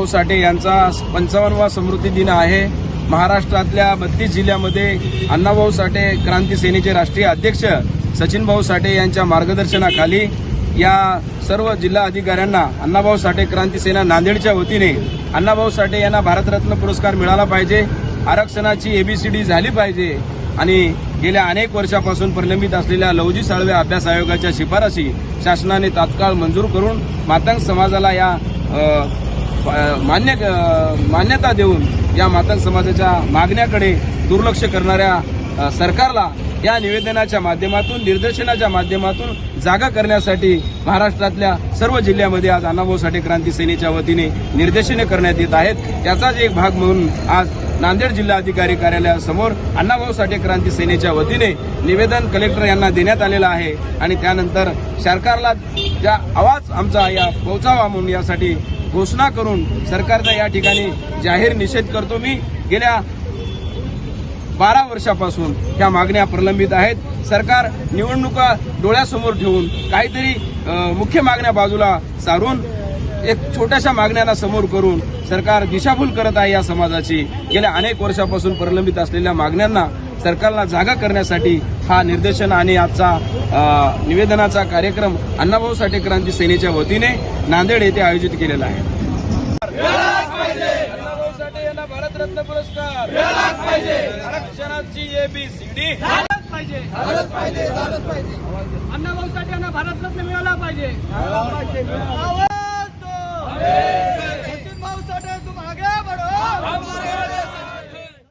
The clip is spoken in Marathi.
साठे यांचा 55वा स्मृती दिन आहे। महाराष्ट्रातल्या 32 जिल्ह्यामध्ये अण्णाभाऊ साठे क्रांती सेनेचे राष्ट्रीय अध्यक्ष सचिनभाऊ साठे यांच्या मार्गदर्शनाखाली या सर्व जिल्हा अधिकाऱ्यांना अण्णाभाऊ साठे क्रांती सेना नांदेडच्या वतीने अण्णाभाऊ साठे यांना भारतरत्न पुरस्कार मिळाला पाहिजे, आरक्षणाची एबीसीडी झाली पाहिजे आणि गेल्या अनेक वर्षापासून प्रलंबित असलेल्या लवजी साळवे अभ्यास आयोगाच्या शिफारसी शासनाने तात्काळ मंजूर करून मातंग समाजाला या मान्यता देऊन या मातंग समाजाच्या मागण्याकडे दुर्लक्ष करणाऱ्या सरकारला या निवेदनाच्या माध्यमातून निर्देशनाच्या माध्यमातून जागा करण्यासाठी महाराष्ट्रातल्या सर्व जिल्ह्यामध्ये आज अण्णाभाऊ साठे क्रांती सेनेच्या वतीने निर्देशने करण्यात येत आहेत। त्याचाच एक भाग म्हणून आज नांदेड जिल्हाधिकारी कार्यालयासमोर अण्णाभाऊ साठे क्रांती सेनेच्या वतीने निवेदन कलेक्टर यांना देण्यात आलेलं आहे आणि त्यानंतर सरकारला ज्या आवाज आमचा या पोहोचावा म्हणून यासाठी घोषणा करून सरकारचा या ठिकाणी जाहीर निषेध करतो। मी गेल्या 12 वर्षापासून ह्या मागण्या प्रलंबित आहेत। सरकार निवडणुका डोळ्यासमोर ठेवून काहीतरी मुख्य मागण्या बाजूला सारून एक छोट्याशा मागण्यांना समोर करून सरकार दिशाभूल करत आहे। या समाजाची गेल्या अनेक वर्षापासून प्रलंबित असलेल्या मागण्यांना सरकारला जागा करण्यासाठी हा निर्देशन आणि आजचा निवेदनाचा कार्यक्रम अण्णाभाऊ साठे क्रांती सेनेच्या वतीने नांदेड येथे आयोजित केलेला आहे। अण्णाभाऊ साठे यांना भारतरत्न पुरस्कार, आरक्षणाची एबीसीडी अण्णाभाऊ साठे यांना भारतरत्न मिळाला पाहिजे। सचिन भाऊ साठे तुम आगे बढ़ो,